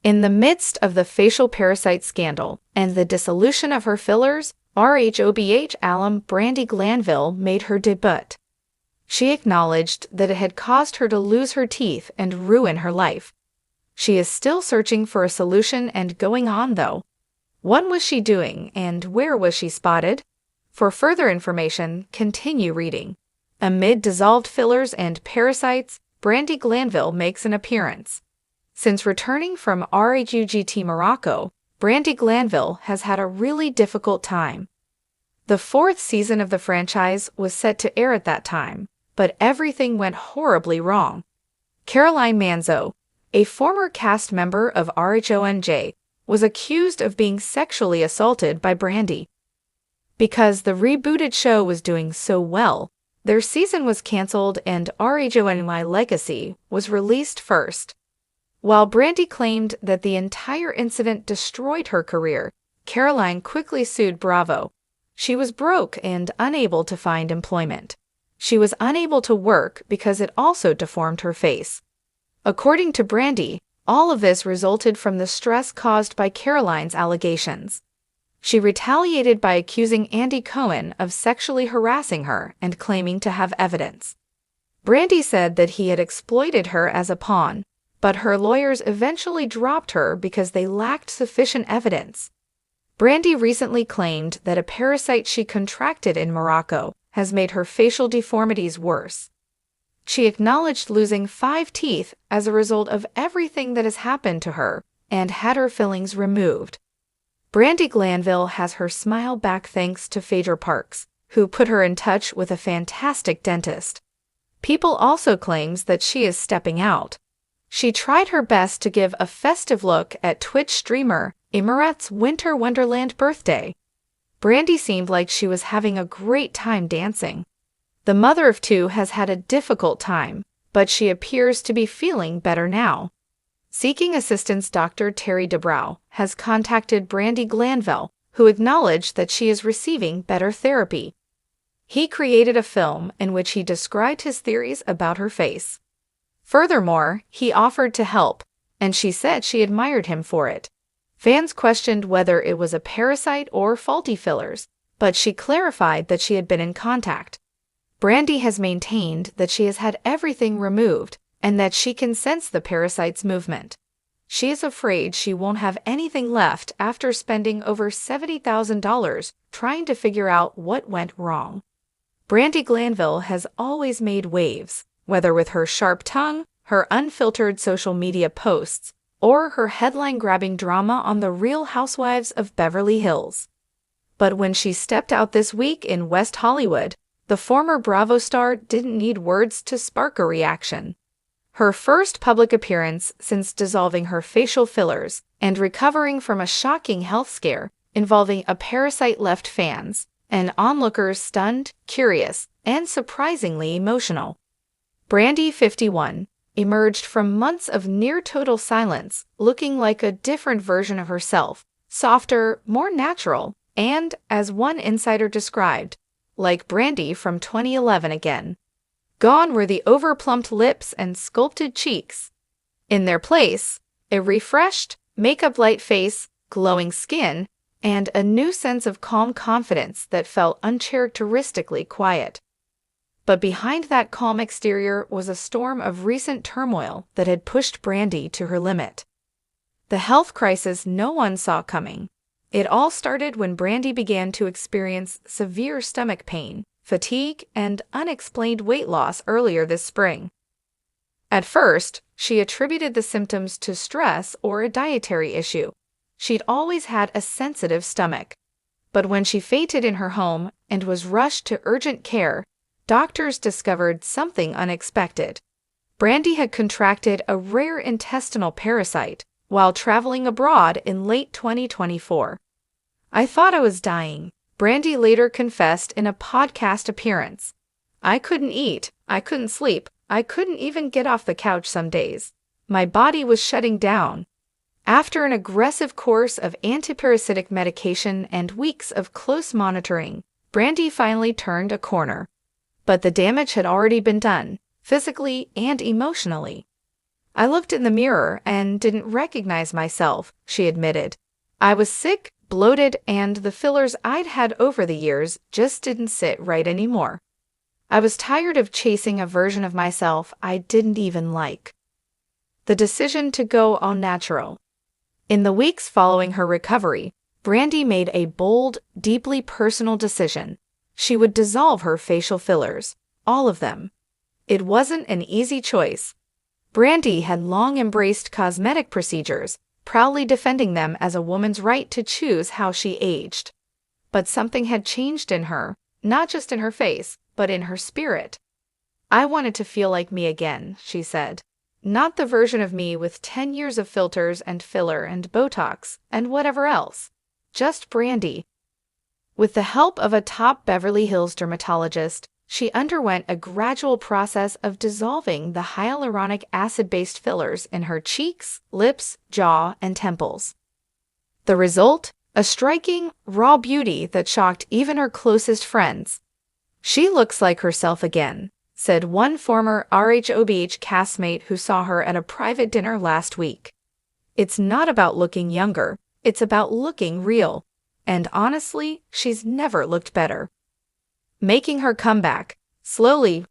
In the midst of the facial parasite scandal and the dissolution of her fillers, Rhobh alum Brandi Glanville made her debut. She acknowledged that it had caused her to lose her teeth and ruin her life. She is still searching for a solution and going on, though. What was she doing, and where was she spotted? For further information, continue reading. Amid dissolved fillers and parasites, Brandi Glanville makes an appearance. Since returning from Rhugh Morocco, Brandi Glanville has had a really difficult time. The 4th season of the franchise was set to air at that time, but everything went horribly wrong. Caroline Manzo, a former cast member of Rhonj, was accused of being sexually assaulted by Brandi. Because the rebooted show was doing so well, their season was cancelled and Rhonj Legacy was released first. While Brandi claimed that the entire incident destroyed her career, Caroline quickly sued Bravo. She was broke and unable to find employment. She was unable to work because it also deformed her face. According to Brandi, all of this resulted from the stress caused by Caroline's allegations. She retaliated by accusing Andy Cohen of sexually harassing her and claiming to have evidence. Brandi said that he had exploited her as a pawn, but her lawyers eventually dropped her because they lacked sufficient evidence. Brandi recently claimed that a parasite she contracted in Morocco has made her facial deformities worse. She acknowledged losing 5 teeth as a result of everything that has happened to her and had her fillings removed. Brandi Glanville has her smile back thanks to Phaedra Parks, who put her in touch with a fantastic dentist. People also claims that she is stepping out. She tried her best to give a festive look at Twitch streamer Emirates Winter Wonderland birthday. Brandi seemed like she was having a great time dancing. The mother of 2 has had a difficult time, but she appears to be feeling better now. Seeking assistance, Dr. Terry DeBrow has contacted Brandi Glanville, who acknowledged that she is receiving better therapy. He created a film in which he described his theories about her face. Furthermore, he offered to help, and she said she admired him for it. Fans questioned whether it was a parasite or faulty fillers, but she clarified that she had been in contact. Brandi has maintained that she has had everything removed and that she can sense the parasite's movement. She is afraid she won't have anything left after spending over $70,000 trying to figure out what went wrong. Brandi Glanville has always made waves, whether with her sharp tongue, her unfiltered social media posts, or her headline-grabbing drama on the Real Housewives of Beverly Hills. But when she stepped out this week in West Hollywood, the former Bravo star didn't need words to spark a reaction. Her first public appearance since dissolving her facial fillers and recovering from a shocking health scare involving a parasite left fans and onlookers stunned, curious, and surprisingly emotional. Brandi, 51, emerged from months of near-total silence, looking like a different version of herself, softer, more natural, and, as one insider described, like Brandi from 2011 again. Gone were the overplumped lips and sculpted cheeks. In their place, a refreshed, makeup-light face, glowing skin, and a new sense of calm confidence that felt uncharacteristically quiet. But behind that calm exterior was a storm of recent turmoil that had pushed Brandi to her limit. The health crisis no one saw coming. It all started when Brandi began to experience severe stomach pain, fatigue, and unexplained weight loss earlier this spring. At first, she attributed the symptoms to stress or a dietary issue. She'd always had a sensitive stomach. But when she fainted in her home and was rushed to urgent care, doctors discovered something unexpected. Brandi had contracted a rare intestinal parasite while traveling abroad in late 2024. "I thought I was dying," Brandi later confessed in a podcast appearance. "I couldn't eat, I couldn't sleep, I couldn't even get off the couch some days. My body was shutting down." After an aggressive course of antiparasitic medication and weeks of close monitoring, Brandi finally turned a corner. But the damage had already been done, physically and emotionally. I looked in the mirror and didn't recognize myself, she admitted. I was sick, bloated, and the fillers I'd had over the years just didn't sit right anymore. I was tired of chasing a version of myself I didn't even like. The decision to go au natural. In the weeks following her recovery, Brandi made a bold, deeply personal decision. She would dissolve her facial fillers, all of them. It wasn't an easy choice. Brandi had long embraced cosmetic procedures, proudly defending them as a woman's right to choose how she aged. But something had changed in her, not just in her face, but in her spirit. I wanted to feel like me again, she said. Not the version of me with 10 years of filters and filler and Botox and whatever else. Just Brandi. With the help of a top Beverly Hills dermatologist, she underwent a gradual process of dissolving the hyaluronic acid-based fillers in her cheeks, lips, jaw, and temples. The result? A striking, raw beauty that shocked even her closest friends. "She looks like herself again," said one former RHOBH castmate who saw her at a private dinner last week. "It's not about looking younger, it's about looking real. And honestly, she's never looked better." Making her comeback, slowly,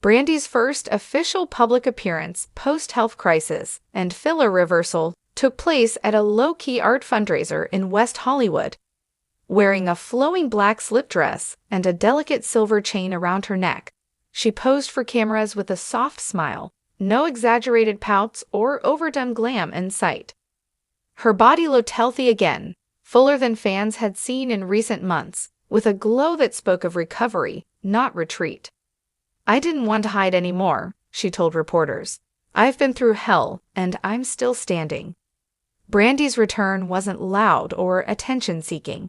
Brandi's first official public appearance post-health crisis and filler reversal took place at a low-key art fundraiser in West Hollywood. Wearing a flowing black slip dress and a delicate silver chain around her neck, she posed for cameras with a soft smile, no exaggerated pouts or overdone glam in sight. Her body looked healthy again, fuller than fans had seen in recent months, with a glow that spoke of recovery, not retreat. "I didn't want to hide anymore," she told reporters. "I've been through hell, and I'm still standing." Brandi's return wasn't loud or attention-seeking.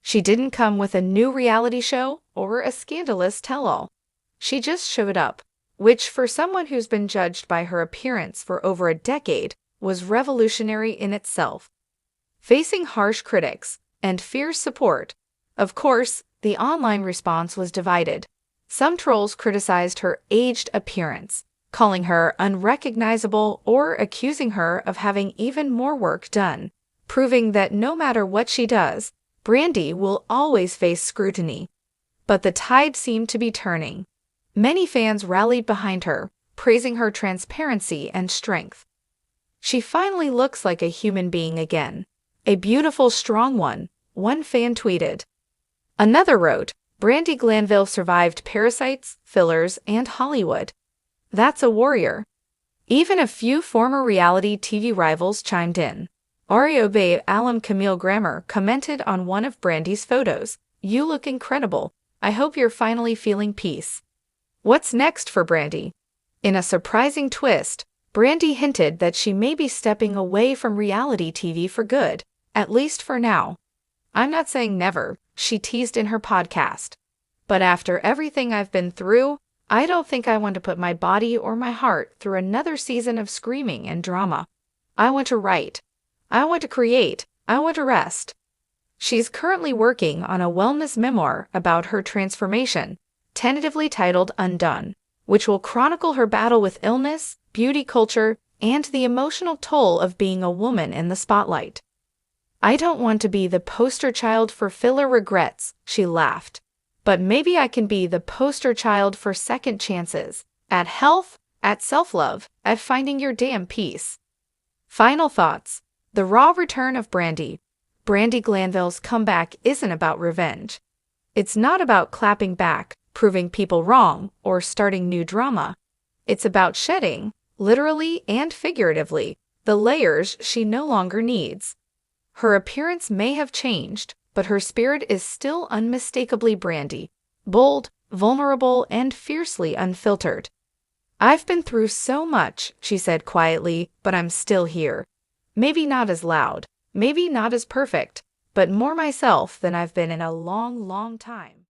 She didn't come with a new reality show or a scandalous tell-all. She just showed up, which for someone who's been judged by her appearance for over a decade was revolutionary in itself. Facing harsh critics and fierce support, of course, the online response was divided. Some trolls criticized her aged appearance, calling her unrecognizable or accusing her of having even more work done, proving that no matter what she does, Brandi will always face scrutiny. But the tide seemed to be turning. Many fans rallied behind her, praising her transparency and strength. "She finally looks like a human being again. A beautiful, strong one fan tweeted. Another wrote, "Brandi Glanville survived parasites, fillers, and Hollywood. That's a warrior." Even a few former reality TV rivals chimed in. Rhobh alum Camille Grammer commented on one of Brandi's photos, "You look incredible. I hope you're finally feeling peace." What's next for Brandi? In a surprising twist, Brandi hinted that she may be stepping away from reality TV for good, at least for now. "I'm not saying never," she teased in her podcast. "But after everything I've been through, I don't think I want to put my body or my heart through another season of screaming and drama. I want to write. I want to create. I want to rest." She's currently working on a wellness memoir about her transformation, tentatively titled Undone, which will chronicle her battle with illness, beauty culture, and the emotional toll of being a woman in the spotlight. "I don't want to be the poster child for filler regrets," she laughed. "But maybe I can be the poster child for second chances, at health, at self-love, at finding your damn peace." Final thoughts. The raw return of Brandi. Brandi Glanville's comeback isn't about revenge. It's not about clapping back, proving people wrong, or starting new drama. It's about shedding, literally and figuratively, the layers she no longer needs. Her appearance may have changed, but her spirit is still unmistakably Brandi, bold, vulnerable, and fiercely unfiltered. "I've been through so much," she said quietly, "but I'm still here. Maybe not as loud, maybe not as perfect, but more myself than I've been in a long, long time."